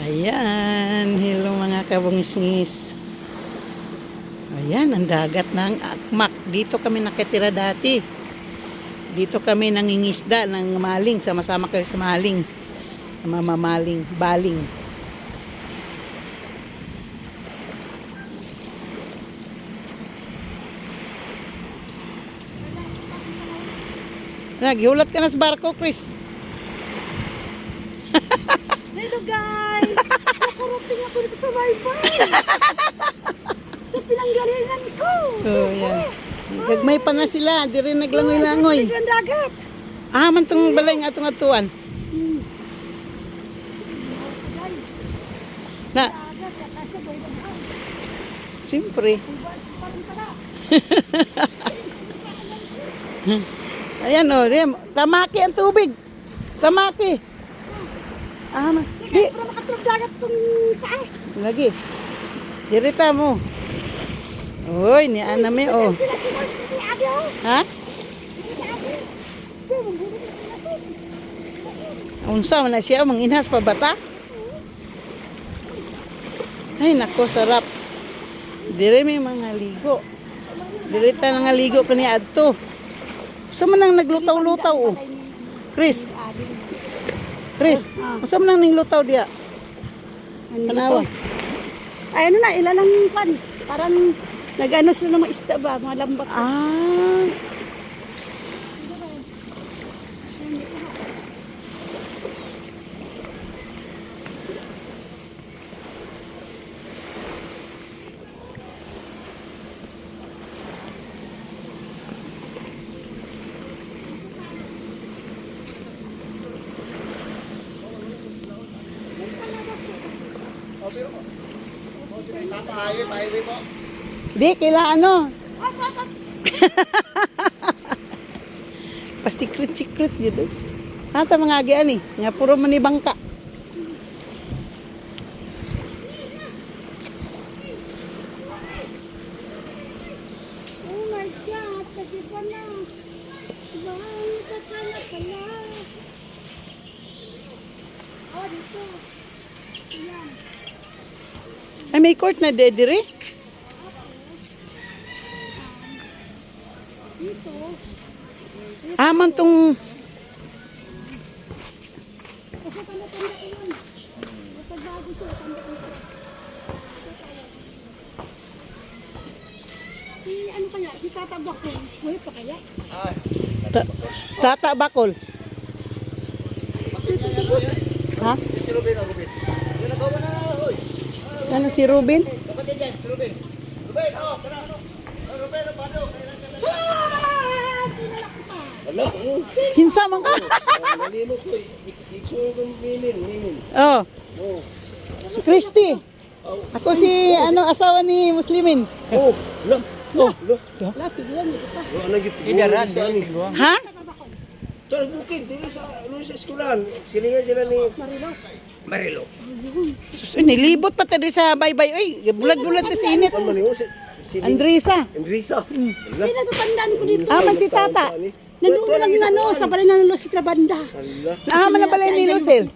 Ayan, hello mga kabungis-ngis. Ayan, ang dagat ng Akmak. Dito kami nakitira dati. Dito kami nangingisda ng maling. Sama-sama kayo sa maling. Mamamaling, baling. Naghiulat ka na sa barko, Chris. Hello guys! Nakarating ako dito sa Baybay! Sa pinanggalingan ko! Oh, yan. Gagmay pa na sila. Di rin naglangoy-langoy. Sa dagat! Ah, man tong balay nga itong atuan. Na, siyempre. Ayan o, tamaki ang tubig. Tamaki. Ah, di. Para makatulog dagat itong paa. Lagi. Dirita mo. Uy, ni Aname o. Sila ni Ate oh! Ha? Ni Ate! Unsa man na siya, manginhas pa bata? Ay, nako, sarap. Dire may mga ligo. Dirita nga ligo kani adto. Unsa man nang naglutaw-lutaw o? Chris. Chris, unsa man nang ninglutaw diya? Tanawa. Ay ano na, ilalang pan. Parang nag-ano sila ng mga isda ba? Mga lambat. Ah. Di, kaila ano? Pa-secret-secret yun. Ata mga agian eh. Nga puro manibangka. Oh my God! Tagiba na! Bang, tatala pala! Oh, dito! Ayan! Ay, may court na dire. Dito! Ah, man tong... Kasi tanda-tanda ko yun. Pagbago siya, tanda-tanda. Si ano kaya? Si Tata Bakong. Buhay pa kaya? Tata Bakol. Ha? Si Ruben, Ruben. Yung nagawa na, hoy. Ano si Ruben? Kapatid yan, si Ruben. Ruben, tara. Ruben, paano? Ah! Tinala ko pa. Hello. Hinsa man ka? Nalimot ko. Iksul ko minin. Oh, Oh. si Christy. Ako si ano asawa ni Muslimin. Oh, lo. Oh. Lo. Lapit lang ito pa. Lo ana gid. Idaran ni. Ha? Tara bukid dili sa eskwelahan. Silingan sila ni Marilo. Marilo. Sus, nilibot pa tadi sa baybay. Oy, bulag-bulag ta sa init. Ano man ni si Andresa. Enrisa. Hindi na tatandaan ko dito. Ah, man si Tata. Nandun lang yung ano, sa balay na si Trabanda. Allah. Ah, man na balay ni Lucel.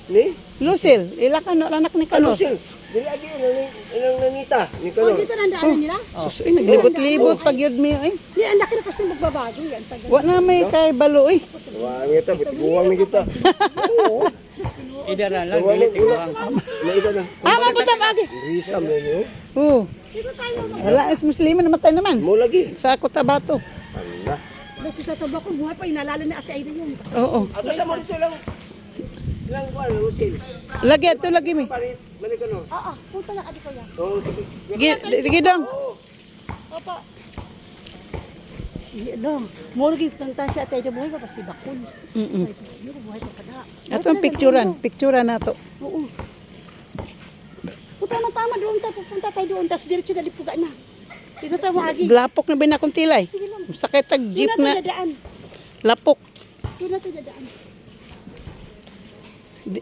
Ni? Lucel, ila ka no anak ni Ano Kano. sil? Dili agi nang nanita ni Oh, Kano. dito nandaan nila. Sus, ay, naglibot-libot pag yun mi. Ay, Di, ang laki na kasi magbabago yan. Tagal. wa na may kay balo. Ay, Wang kita, buwang ni kita. Oo. Idara lang, Wala dili tigwang. na ida na. ah, mabuta agi. Enrisa mo ni. Oh, Dito tayo. wala is Muslimin namatay naman. Mo lagi. Sa Cotabato. Allah. Dahil si Tata ko, buhay pa, inalala ni Ate Aida yun. Oo. Ato sa mo dito lang. Ilang kuan Lucil. Lagi ito lagi mi. Parit, balik ano. Oo, punta na adi ko yan. Oh, Sige, sige dong. Opo. Si, ano, mo lagi, tanta si Ate Aida, buhay pa pa si Bakun. Yun, buhay pa pala. Ato ang picturean nato. Oo. Punta na tama doon tayo, pupunta tayo doon, tapos diretso na lipuga na. Dito tayo maagi. Lapok na binakong tilay. Sige lang. Sakit tag jeep Doon na na tayo dadaan. lapok. Doon na tayo dadaan.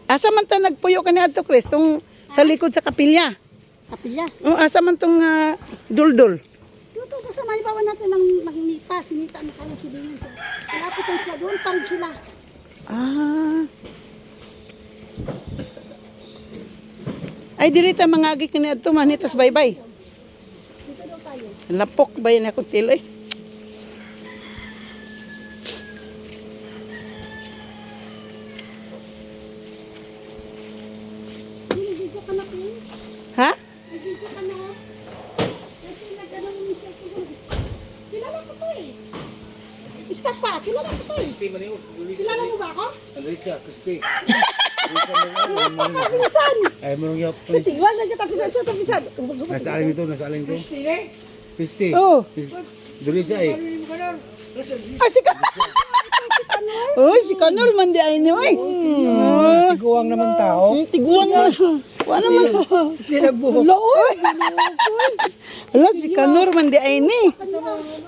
Asa man ta nagpuyo kani adto Chris tong sa likod sa kapilya. Kapilya. Oh, asa man tong duldul. Dito sa may bawa natin ng nita, sinita ang kaya silingan sila. Malapit lang sila doon, parang sila. Ah. Ay, dili ta mangagi kini adto man hitas bye-bye. Lapok ba yan akong tiloy? Nag-video ka na po. Ha? Nag-video ka na. Kasi nag-ano mo siya ko. Kilala ko to eh. Stop pa, kilala ko to eh. Kilala mo ba ako? Alisa, Christy. Basta ka, Susan. Ay, marunong yap. Tingwan na dyan, tapisan sa tapisan. Nasa aling ito, nasa aling ito. Christy. Oh. Duli siya eh. Ah, si Kanor. Oh, si Kanor man di ay ni oy. Oh, Tiguang naman tao. tiguan nga. Wa naman. Tinagbuhok. Oy. Hala, si Kanor man di ay ni.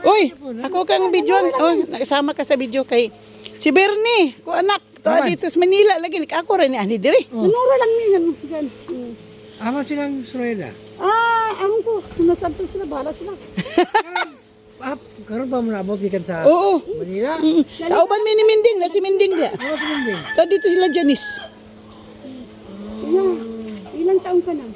Uy, ako kang videoan. Oh, nakasama ka sa video kay si Bernie, ko anak. To dito sa Manila lagi ako rin ni ani diri. Manura lang niyan. Yan. Aman silang Soreda. Amon ko. Kung nasaan to sila, bahala sila. Karoon pa mo naabot ikan sa Oo. Manila. Kauban mi ni Minding, na si Minding dia. Ano sa Minding? To dito sila Janice. Ilang taong ka na?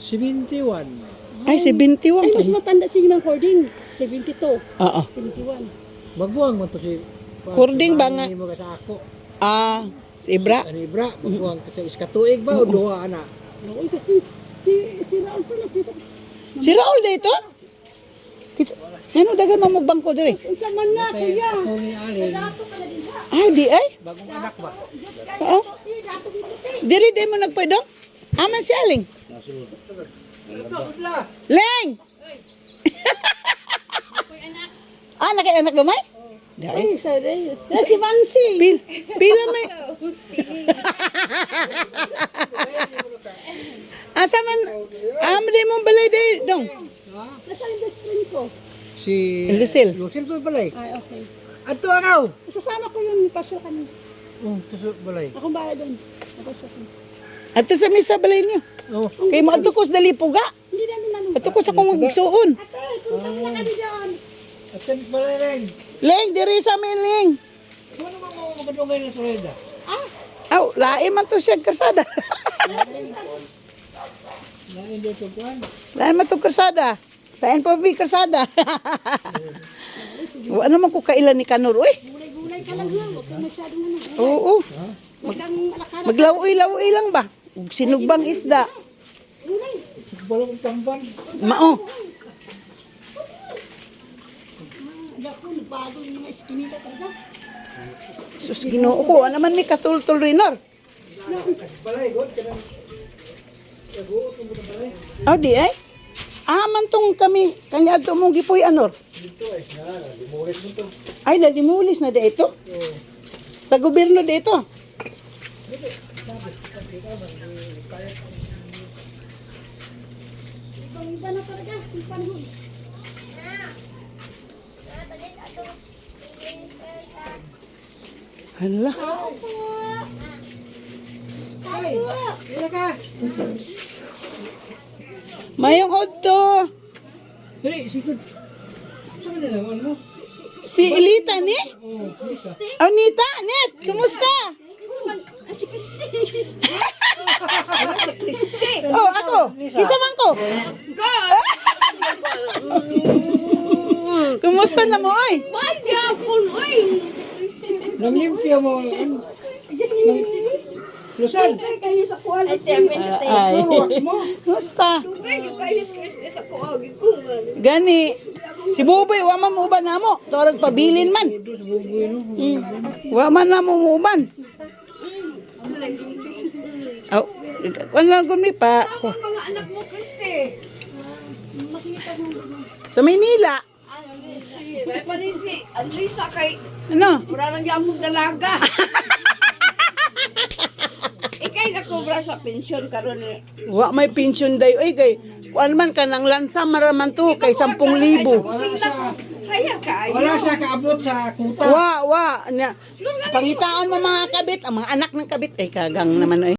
71. Ay, si 21. Ay, mas matanda si Mang Cording. 72. Oo. 71. Magbuwang mo to si... Cording ba nga? Hindi mo ka sa ako. Ah, si Ibra. Ano Ibra? Magbuwang ka sa iskatuig ba o duha ana? Uy, kasi si Raul ko nakita. Si Raul dito? Ano dagan mamugbang ko diri? Isa man na, kuya. Ako ni Alin. Dato ka na din ha. Ay, di ay. Bagong anak ba? Oo. Dato dito. Diri di mo nagpaydong? Aman si Aling. Ito, udla. Leng! Ah, nakay-anak gamay? Dai. Ay, sorry. Si Mansing. Pila may... Asa man... di mo balay day dong. Nasa yung best friend ko. Si... Lucille. Lucille to balay. Ay, okay. Ato akaw. Isasama ko yung pasok kami. Tuso balay. Akong bahay doon. Napasok ko. Ato sa misa balay niyo. Oh. Kay mo ato ko sa dalipuga. Hindi namin namin. Ato ko sa kong magsuon. Ate, punta na kami doon. Atin balay rin. Leng, diri sa amin, Leng. Ano naman mo makadungay ng Soreda? Aw, lain man to siya karsada. Lain dito kuan. Lain man to karsada. Lain pa bi karsada. Wa naman ko kailan ni Kanor, uy. Gulay-gulay ka lang ha. Huwag ka masyadong ano. Oo. Huwag kang alakala. Maglawoy-lawoy lang ba? Ug sinugbang isda. Gulay. Balong tamban. Mao. Hindi ako, nagbago yung mga eskinita talaga. Sus Ginoo ko, ano naman may katultul rinor. Balay god kanang Aw di ay. Man tong kami kanya adto mong gipoy anor. dito eh. Limulit mo to. Ay nalimulis na dito. Sa gobyerno dito. Ibang iba na talaga. Yung panahon. Hala. Ila ka. Mayong odto. Dali, sikod. Saan na naman mo? Si Elita ni? Oh, Nita, Net, kumusta? Si Christy. Oh, ako. Kisa man ko. Kumusta na mo, oy? Ay, gapon. Ay. Nang limpyo mo. Lusan. Kayo sa kuwan. Ay. Wax mo. Kumusta? Kayo si Christy sa kuwan. Gani. Si Buboy, wa man mo uban namo. Torag pabilin man. Ito sa bubuy no. Wa man na mo uban. Aw, ano lang gumi pa. Mga anak mo, Christy. Sa Maynila. Pa rin si Alisa kay Ano? wala nang yamog dalaga. Ikay ka kubra sa pensyon karon ni. Wa may pension day. Ay, kay, kuan man ka ng lansa maraman to, kay 10,000. Kaya ka Wala siya kaabot sa kuta. Wa. Pangitaan mo mga kabit, ang mga anak ng kabit. Ay, kagang naman, oy.